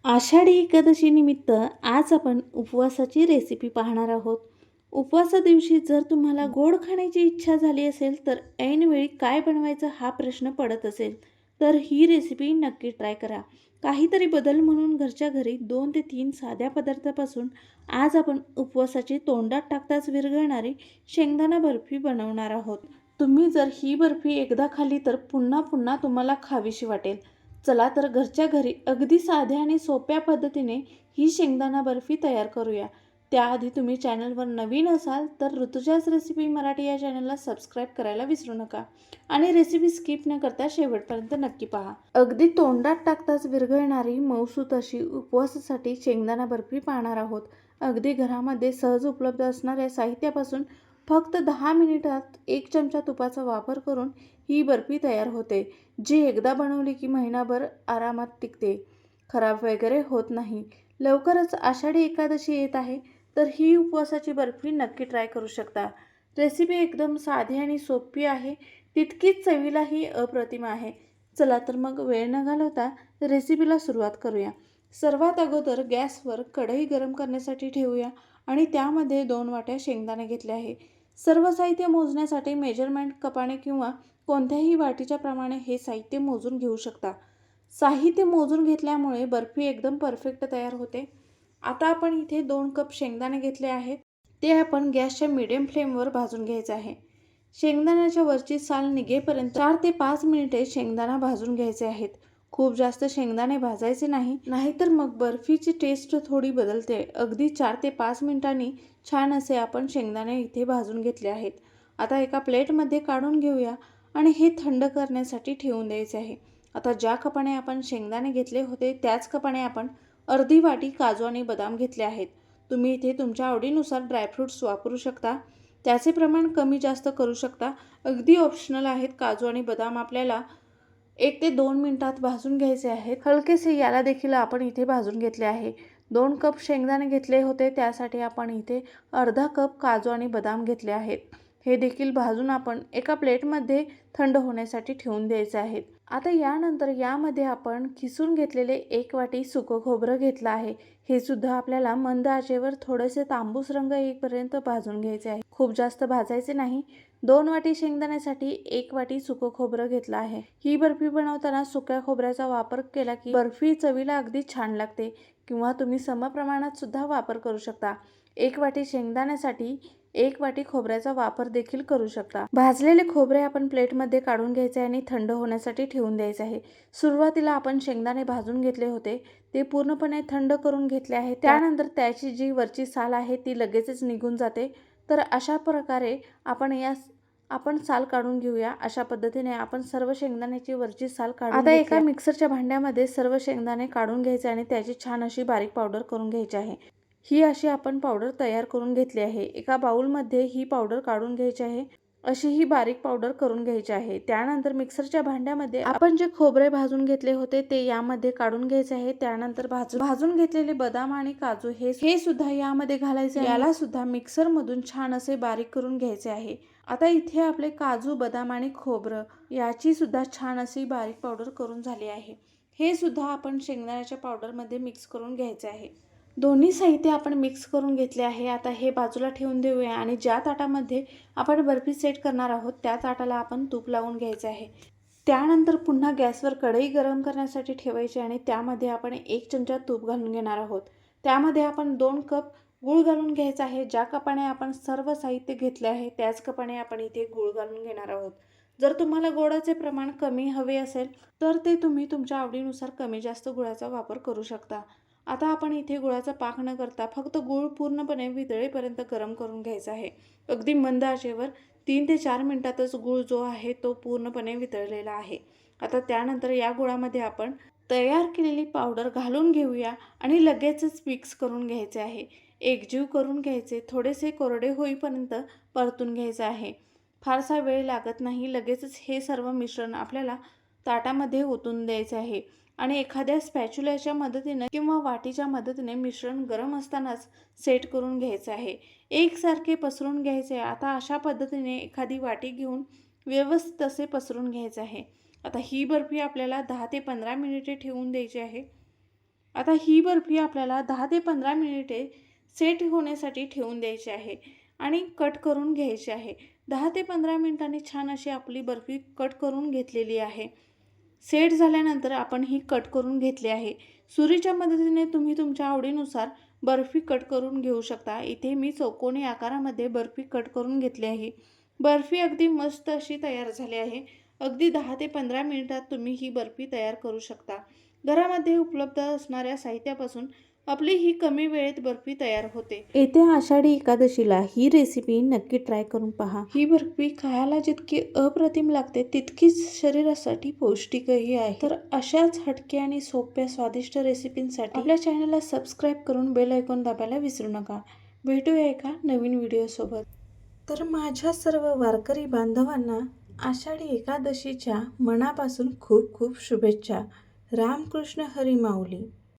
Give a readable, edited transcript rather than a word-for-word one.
आषाढी एकादशी निमित्त आज आपण उपवासाची रेसिपी पाहणार आहोत. उपवासा दिवशी जर तुम्हाला गोड खाण्याची इच्छा झाली असेल तर ऐनवेळी काय बनवायचं हा प्रश्न पडत असेल तर ही रेसिपी नक्की ट्राय करा. काहीतरी बदल म्हणून घरच्या घरी 2 ते 3 साध्या पदार्थापासून आज आपण उपवासाची तोंडात टाकताच विरघळणारी शेंगदाणा बर्फी बनवणार आहोत. तुम्ही जर ही बर्फी एकदा खाल्ली तर पुन्हा पुन्हा तुम्हाला खावीशी वाटेल. चला तर घरच्या घरी अगदी साध्या आणि सोप्या पद्धतीने ही शेंगदाणा बर्फी तयार करूया. त्याआधी तुम्ही चॅनलवर नवीन असाल तर ऋतुजाच रेसिपी मराठी या चॅनलला सबस्क्राईब करायला विसरू नका आणि रेसिपी स्किप न करता शेवटपर्यंत नक्की पहा. अगदी तोंडात टाकताच विरघळणारी मऊसूत अशी उपवासासाठी शेंगदाणा बर्फी पाहणार आहोत. अगदी घरामध्ये सहज उपलब्ध असणाऱ्या साहित्यापासून फक्त 10 मिनिटात 1 चमचा तुपाचा वापर करून ही बर्फी तयार होते, जी एकदा बनवली की महिनाभर आरामात टिकते, खराब वगैरे होत नाही. लवकरच आषाढी एकादशी येत आहे, तर ही उपवासाची बर्फी नक्की ट्राय करू शकता. रेसिपी एकदम साधी आणि सोपी आहे, तितकीच चवीलाही अप्रतिम आहे. चला तर मग वेळ न घालवता रेसिपीला सुरुवात करूया. सर्वात अगोदर गॅसवर कढई गरम करण्यासाठी ठेवूया आणि त्यामध्ये 2 वाट्या शेंगदाणे घेतले आहे. सर्व साहित्य मोजण्यासाठी मेजरमेंट कपाने किंवा कोणत्याही वाटीच्या प्रमाणे हे साहित्य मोजून घेऊ शकता. साहित्य मोजून घेतल्यामुळे बर्फी एकदम परफेक्ट तयार होते. आता आपण इथे 2 कप शेंगदाणे घेतले आहेत. ते आपण गॅसच्या मीडियम फ्लेमवर भाजून घ्यायचे आहे. शेंगदाण्याच्या वरची साल निघेपर्यंत 4 ते 5 मिनिटे शेंगदाणा भाजून घ्यायचे आहेत. खूप जास्त शेंगदाणे भाजायचे नाही, नाहीतर मग बर्फीची टेस्ट थोडी बदलते. अगदी 4 ते 5 मिनिटांनी छान असे आपण शेंगदाणे इथे भाजून घेतले आहेत. आता एका प्लेटमध्ये काढून घेऊया आणि हे थंड करण्यासाठी ठेवून द्यायचे आहे. आता ज्या कपाने आपण शेंगदाणे घेतले होते त्याच कपाने आपण अर्धी वाटी काजू आणि बदाम घेतले आहेत. तुम्ही इथे तुमच्या आवडीनुसार ड्रायफ्रूट्स वापरू शकता. त्याचे प्रमाण कमी जास्त करू शकता. अगदी ऑप्शनल आहेत. काजू आणि बदाम आपल्याला 1 ते 2 मिनिटात भाजून घ्यायचे आहेत. हलकेसे याला देखील आपण इथे भाजून घेतले आहे. 2 कप शेंगदाणे घेतले होते त्यासाठी आपण इथे अर्धा कप काजू आणि बदाम घेतले आहेत. हे देखील भाजून आपण एका प्लेटमध्ये थंड होण्यासाठी ठेवून द्यायचे आहेत. आता यानंतर यामध्ये आपण किसून घेतलेले 1 वाटी सुकं खोबरं घेतलं आहे. हे सुद्धा आपल्याला मंद आचेवर थोडेसे तांबूस रंग येईपर्यंत भाजून घ्यायचे आहे. खूप जास्त भाजायचे नाही. 2 वाटी शेंगदाण्यासाठी 1 वाटी सुकं खोबरं घेतलं आहे. ही बर्फी बनवताना सुक्या खोबऱ्याचा वापर केला की बर्फी चवीला अगदी छान लागते, किंवा तुम्ही समप्रमाणात सुद्धा वापर करू शकता. 1 वाटी शेंगदाण्यासाठी 1 वाटी खोबऱ्याचा वापर देखील करू शकता. भाजलेले खोबरे आपण प्लेटमध्ये काढून घ्यायचे आणि थंड होण्यासाठी ठेवून द्यायचे आहे. सुरुवातीला आपण शेंगदाणे भाजून घेतले होते ते पूर्णपणे थंड करून घेतले आहे. त्यानंतर त्याची जी वरची साल आहे ती लगेचच निघून जाते. तर अशा प्रकारे आपण साल काढून घेऊया. अशा पद्धतीने आपण सर्व शेंगदाण्याची वरची साल काढून आता एका मिक्सरच्या भांड्यामध्ये सर्व शेंगदाणे काढून घ्यायचे आणि त्याची छान अशी बारीक पावडर करून घ्यायची आहे. ही अशी आपण पावडर तयार करून घेतली आहे. एका बाउलमध्ये ही पावडर काढून घ्यायची आहे. अशी ही बारीक पावडर करून घ्यायची आहे. त्यानंतर मिक्सरच्या भांड्यामध्ये आपण जे खोबरे भाजून घेतले होते ते यामध्ये काढून घ्यायचे आहे. त्यानंतर भाजून घेतलेले बदाम आणि काजू हे सुद्धा यामध्ये घालायचे. याला सुद्धा मिक्सरमधून छान असे बारीक करून घ्यायचे आहे. आता इथे आपले काजू, बदाम आणि खोबरं याची सुद्धा छान अशी बारीक पावडर करून झाली आहे. हे सुद्धा आपण शेंगदाण्याच्या पावडरमध्ये मिक्स करून घ्यायचे आहे. दोन्ही साहित्य आपण मिक्स करून घेतले आहे. आता हे बाजूला ठेवून देऊया आणि ज्या ताटामध्ये आपण बर्फी सेट करणार आहोत त्या ताटाला आपण तूप लावून घ्यायचे आहे. त्यानंतर पुन्हा गॅसवर कढई गरम करण्यासाठी ठेवायची आणि त्यामध्ये आपण 1 चमचा तूप घालून घेणार आहोत. त्यामध्ये आपण 2 कप गूळ घालून घ्यायचा आहे. ज्या कपाने आपण सर्व साहित्य घेतले आहे त्याच कपाने आपण इथे गूळ घालून घेणार आहोत. जर तुम्हाला गोडाचे प्रमाण कमी हवे असेल तर ते तुम्ही तुमच्या आवडीनुसार कमी जास्त गुळाचा वापर करू शकता. आता आपण इथे गुळाचा पाक न करता फक्त गूळ पूर्णपणे वितळेपर्यंत गरम करून घ्यायचा आहे. अगदी मंद आचेवर 3 ते 4 मिनिटातच गूळ जो आहे तो पूर्णपणे वितळलेला आहे. आता त्यानंतर या गुळामध्ये आपण तयार केलेली पावडर घालून घेऊया आणि लगेचच मिक्स करून घ्यायचे आहे. एकजीव करून घ्यायचे. थोडेसे कोरडे होईपर्यंत परतून घ्यायचे आहे. फारसा वेळ लागत नाही. लगेचच हे सर्व मिश्रण आपल्याला ताटामध्ये ओतून द्यायचे आहे आणि एखाद्या स्पॅच्युलाच्या मदतीने किंवा वाटीच्या मदतीने मिश्रण गरम असतानाच सेट करून घ्यायचे आहे. एकसारखे पसरून घ्यायचे. आता अशा पद्धतीने एखादी वाटी घेऊन व्यवस्थित असे पसरून घ्यायचे आहे. आता ही बर्फी आपल्याला 10 ते 15 मिनिटे ठेवून द्यायची आहे. आता ही बर्फी आपल्याला 10 ते 15 मिनिटे सेट होण्यासाठी ठेवून द्यायची आहे आणि कट करून घ्यायची आहे. 10 ते 15 मिनिटांनी छान अशी आपली बर्फी कट करून घेतलेली आहे. सेट झाल्यानंतर आपण ही कट करून घेतली आहे. सुरीच्या मदतीने तुम्ही तुमच्या आवडीनुसार बर्फी कट करून घेऊ शकता. इथे मी चौकोनी आकारामध्ये बर्फी कट करून घेतली आहे. बर्फी अगदी मस्त अशी तयार झाली आहे. अगदी 10 ते 15 मिनिटात तुम्ही ही बर्फी तयार करू शकता. घरामध्ये उपलब्ध असणाऱ्या साहित्यापासून आपली ही कमी वेळेत बर्फी तयार होते. येत्या आषाढी एकादशीला ही रेसिपी नक्की ट्राय करून पहा. ही बर्फी खायला जितकी अप्रतिम लागते तितकीच शरीरासाठी पौष्टिकही आहे. तर अशाच हटके आणि सोप्या स्वादिष्ट रेसिपींसाठी आपल्या चॅनलला सबस्क्राईब करून बेल आयकॉन दाबायला विसरू नका. भेटूया एका नवीन व्हिडिओसोबत. तर माझ्या सर्व वारकरी बांधवांना आषाढी एकादशीच्या मनापासून खूप खूप शुभेच्छा. रामकृष्ण हरी माऊली.